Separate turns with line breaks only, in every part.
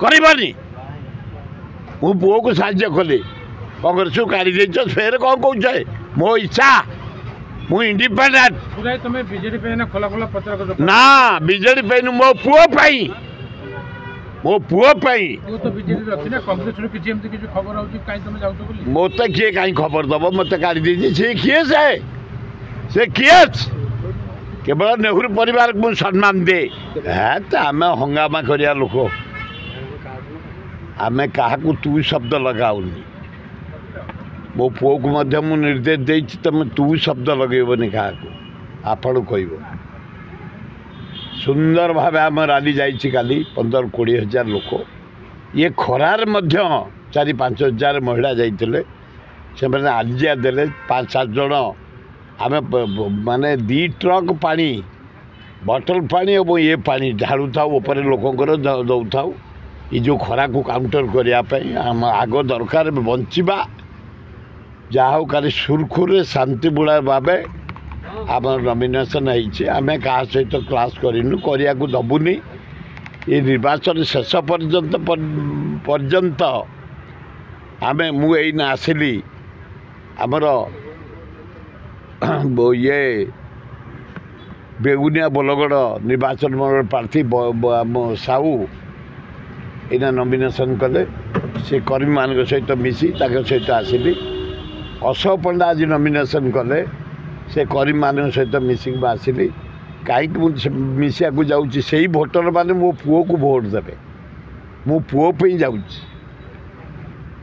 करनी मु पुओ को साहाଯ୍य कली कांग्रेस को काढ़ी देच फेर कौन कौच मो इच्छा मु इंडिपेंडेंट ना बीजेडी पे मो पुओ मत किए कहीं खबर दब मत काढ़ी देची सी किए से किए केवल नेहरू परिवार को सम्मान दे आम हंगामा करिया लोक आम क्या तू शब्द लगाऊनी मो पुओ को निर्देश दे तुम तू शब्द लगेबनी क्या आपण कह सुंदर भाव आम रैली जाली 15-20 हजार लोक ये खरार 4-5 हजार महिला जाते से आलिया देले 5-7 जन आम माने 2 ट्रक पानी बटल पानी और ये पानी ढालू था ऊपर लोकंर दौ था ये जो खरा को काउंटर करने आम आग दरकार बंचा जहाँ काली सुरखुरे शांति बुढ़ा भाव आम नॉमिनेशन आम क्या सहित क्लास करूँ करने को दबुनी ये निर्वाचन शेष पर्यंत आम मुझे आसली आमर ये बेगुनिया बोलगड़ निर्वाचन मंडल प्रार्थी साहू यहाँ नॉमिनेशन कले से कर्मी मान सहित मिसी सहित आसली अशोक पंडा आज नॉमिनेशन कले से कर्मी मान सहित मिसिक आसली कहीं मिसिया को जाऊँगी से भोटर मैंने मो पुओ को भोट देवे मो पुओ पे जाऊँ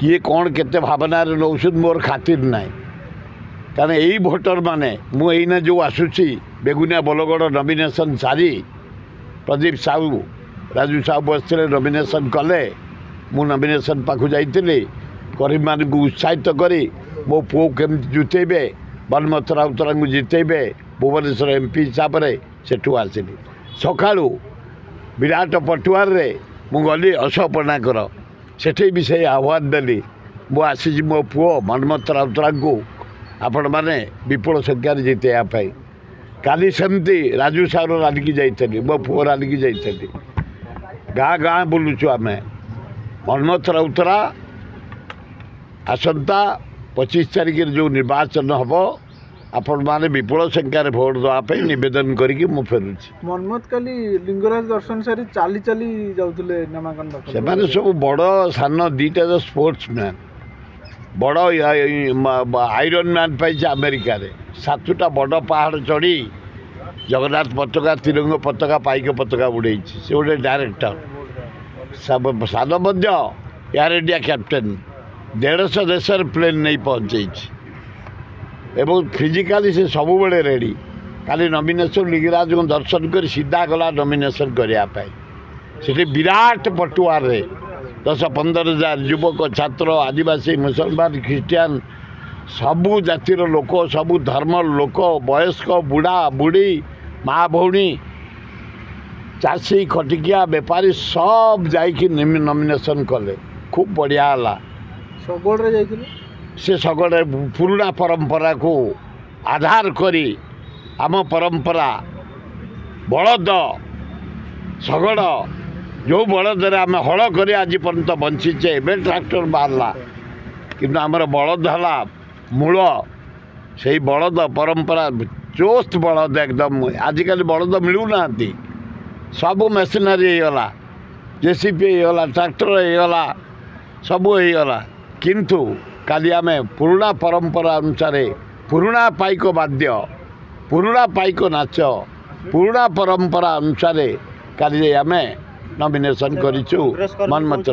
किए कौन केते भावना नौसद मोर खातिर ना कारण यही भोटर माने मुझे जो आसूसी बेगुनिया बोलगड़ नॉमिनेशन सारी प्रदीप साहू राजू साहू बसते नॉमिनेशन कले मु नॉमिनेशन पाखु जाइली कर्मी मान को उत्साहित करी मो पुओ केम जितेबे बलमत राउतरा को जितेबे भुवनेश्वर एमपी हिसाब से सेठू आसली सका विराट पटुआर रे मु गली अशोक पंडाकर सेठी भी से आह्वान देली मु आसी मो पुओ मनमत राउतरा को आपण मैंने विपुल संख्यार जितेवाई काली सेमती राजू साहू रैली की जाइली मो पुओ रैली की जाइली गाँ गाँ बुलुचु आम मनमत राउतरा आसंता 25 तारिख जो निर्वाचन हम आपण मैंने विपुल संख्यार भोट देवाई नवेदन करके मु फेरुची
मनमत काली लिंगराज दर्शन सारी चाली चाली जाउतले नामांकन
से सब बड़ सान दीटा स्पोर्ट्स मैन बड़ आयरन मैन पाई अमेरिका रे 7टा बड़ पहाड़ चढ़ी जगन्नाथ पताका तिरंग पताका पाइक पताका उड़े से गोटे डायरेक्टर सान एयर इंडिया कैप्टेन 150 देश प्लेन नहीं पहुँचे एवं फिजिकाली से सब बड़े रेडी खाली नॉमिनेशन लिंगराज को दर्शन कर सीधा गला नॉमिनेशन करने से विराट पटुआर रे 10-15 हजार युवक छात्र आदिवासी मुसलमान ख्रीस्टियान सबू जातिर लोक सबू धर्म लोक वयस्क बुढ़ा बुढ़ी माँ भौणी चाषी खटिकिया बेपारी सब जाइए नॉमिनेशन कले खूब बढ़िया है से सगड़े पुराना परंपरा को आधार करी आम परंपरा बलद सगड़ जो बलद आम हल कर आज पर्यंत बंचीचे एवं ट्रैक्टर बाहरला किंतु आमर बलद है मूल से बलद परंपरा चोस्त बलद एकदम आजिकल बलद मिलूना सब मेसिनरी होगा जेसीपी होगा ट्रैक्टर होगा सब होगा किंतु काली आम पुराना परंपरा अनुसार पुराना पाइक वाद्य पुराना पाइक नाच पुराना परंपरा अनुसार काली आम नॉमिनेशन करिछु मनमत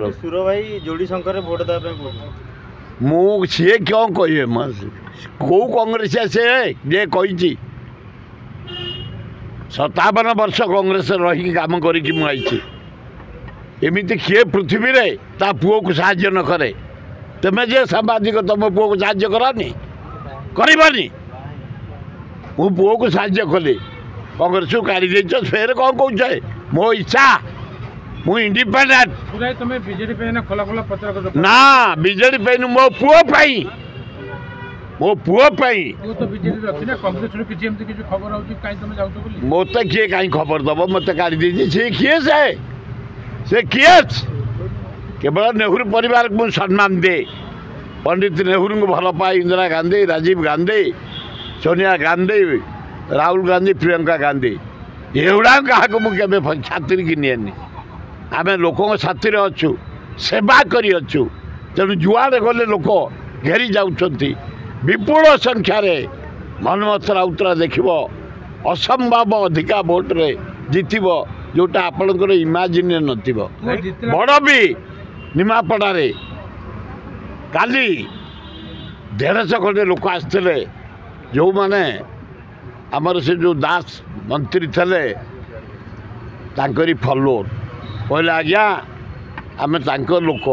मु सी क्यों कहे कौ कांग्रेस से जे कही 57 वर्ष कांग्रेस रही काम करी एमती किए पृथ्वी रे ता पुओ को साहाय्य न करे तुम्हें जे सामाजिक तुम पुओ को साहाय्य करानी करनी मु पुओ को साहाय्य कली कांग्रेस को काढ़ी देच फेर कौन कौच मो इच्छा मु इंडिपेंडेंट ना बीजेडी पे मो पुओ मत किए कहीं खबर दब मत काढ़ी देची से किए से किए केवल नेहरू परिवार को सम्मान दे पंडित नेहरू को भल पाए इंदिरा गांधी राजीव गांधी सोनिया गांधी राहुल गांधी प्रियंका गांधी एगुड़ा क्या मुझे छातिर की नियनि आम लोकों साथी अच्छु सेवा करी अच्छु तेणु जुआड़े गले लोक घेरी जाउछंती विपुल संख्यार मनमथ राउतरा देखिब असंभव अधिका भोट्रे जितब जोटा आपणकर इमाजिन नथिब बड़ भी निमापड़े काली 150 खंडे लोक आसते जो माने आमर से जो दास मंत्री थे तांकरी फॉलोअर कहले आज्ञा आम तांकर लोक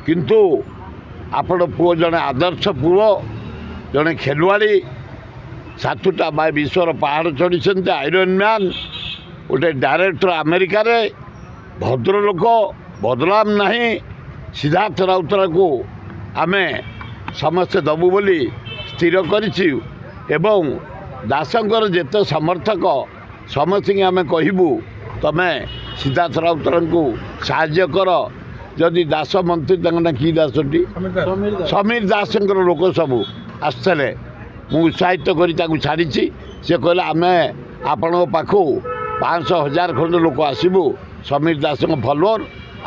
किंतु आपण पुओ जड़े आदर्श पुओ जड़े खेलुआड़ी 7टा विश्वर पहाड़ चढ़ी आयरन मैन गोटे डायरेक्टर अमेरिका रे भद्र लोक बदलाम नहीं सिद्धार्थ राउतरा को आम समस्ते दबु बोली स्थिर करिछु एवं दासंकर जेते समर्थक समस्त आम कहबू तमे सिद्धार्थ राउतर को साहाय्य कर जदि दास मंत्री ना कि दासटी समीर दासंकर लोक सब आसते मुझे उत्साहित कर छाड़ी से कहला आम आपण पाखु 500,000 खंड लोक आसबू समीर दास फॉलोअर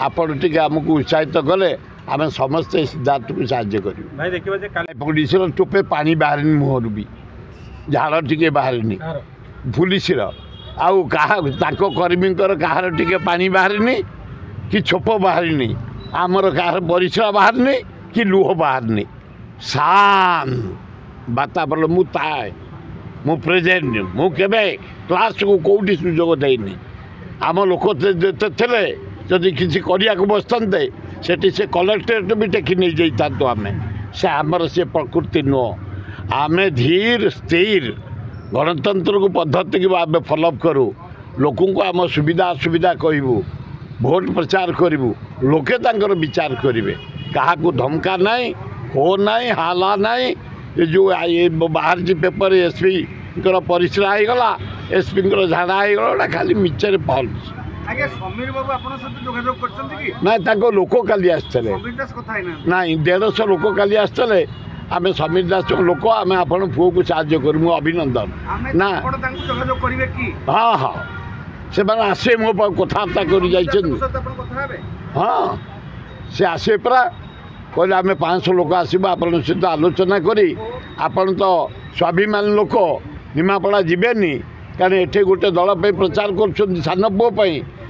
आपण टे आमको उत्साहित कले आम समस्ते सिद्धार्थ को साहाय्य कर टोपे पानी बाहर मुहर भी झाड़ टे बाहर पुलिस आउ कर्मी कहार टे पानी बाहरनी कि छोप बाहरनी आमर कहार परिश्रा बाहरनी कि लुह बाहरनी शांत वातावरण मु प्रेजेंट मु केबे क्लास को कौटी सुजोग देनी आम लोक थे जदि किसी करिया को बसते सेठी से कलेक्टरेट भी टेकी नहीं जाता तो आम से आमर से प्रकृति नुह आम धीर स्थिर गणतंत्र को पद्धति की आम फॉलोअप करूँ लोक आम सुविधा असुविधा कहबू भोट प्रचार करूँ लोके तांकर विचार करेंगे क्या धमका नाई हो नाई हाला नाई ये जो बाहर पेपर एसपी परिश्रा होगला एसपी झाड़ा होगला खाली मिचर फल ना लोक काली आसते ना 150 लोक काली आसते आम समीर दास लोक आम आपण पुओ को साहाय्य करूँ अभिनंदन ना हाँ हाँ से मैंने आसे मो कथबार्ता कर हाँ से आसे परा कहले आम 500 लोक आसबू आपण सहित आलोचना करी आपण तो स्वाभिमान लोक निमापड़ा जीवेनि कारण एठे गोटे दल पे प्रचार कर सान पुओ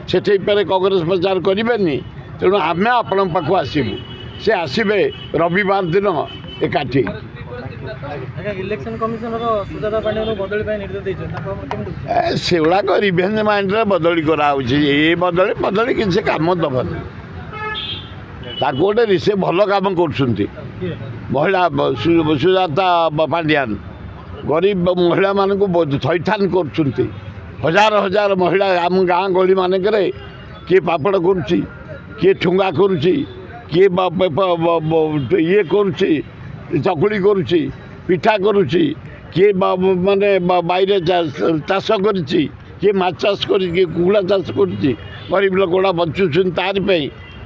से कांग्रेस प्रचार करेनि तेणु आम आपण पाख आसबू से आसबे रविवार दिन एकाठी से गुड़ाक रिभेन्ज माइंड बदली कराई बदली बदली किसी कम दबनी गोटे से भल कम कर महिला सुजाता पांड्यान गरीब महिला मान को थैथान कर हजार हजार महिला आम गाँ गली मानक किए पापड़ करुच्ची किए ठुंगा करुच्ची किए ये करुच्ची चकुड़ी करुच्ची पिठा करुच्ची किए माने बाहर चाष कर किए माछ चाष कर कुकुड़ा चाष कर गरीब लोक गुड़ा बचुन तारिपाई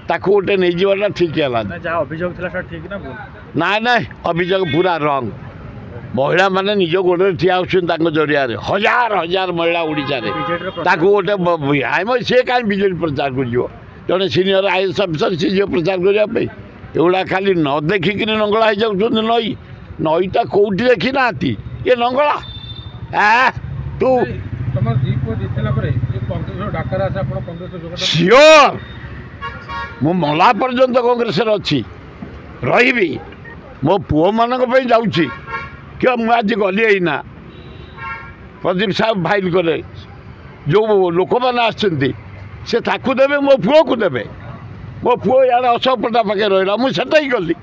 ताकू गोटे नहीं जावाटा ठीक है ना ना अभियोग पूरा रंग महिला माने निज गोड़े ठिया होता जरिया हजार हजार महिला ओडिशा गोटे आम सी कहीं बीजेपी प्रचार कर जड़े सीनियर आईएएस अफिसर सी जी प्रचार करने एगुड़ा खाली न देखिक नंगला हो जाऊँ नई नईटा कौटी देखी ना ये नंगला तू सियोर मु मला पर्यंत कांग्रेस अच्छी रही मो पुओ मान जाऊँगी क्यों मुझे आज गली ना प्रदीप साहब फाइल कले जो लोक मैंने आसते से ताकू देवे मो पुओ को देवे मो पुओ यार असफलता पाखे रहा मुझे ही गली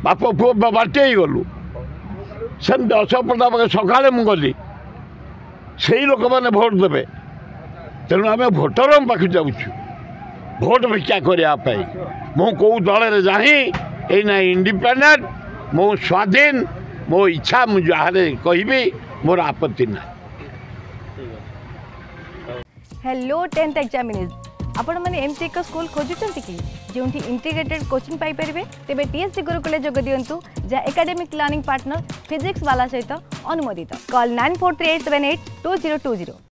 बाप पुओ बाटे ही गलु सेमती असफलता पाखे सकाले मु गली से लोक मैंने भोट देवे तेणु आम भोटर पाख जाऊँ भोट भिक्षा करने मु कौ दल जाही एना इंडिपेंडेंट मो स्वाधीन मो इच्छा मुझे कहि मोर आपत्ति ना।
हेलो 10th एग्जामिनर्स, आपण मैंने एमती एक स्कूल खोजुंट कि जो इंटीग्रेटेड कोचिंग पाइपर तेज टीएससी गुरुकुल जोग दिंतु जहाँ एकेडमिक लर्निंग पार्टनर फिजिक्स वाला सहित अनुमोदित कॉल 9438782020।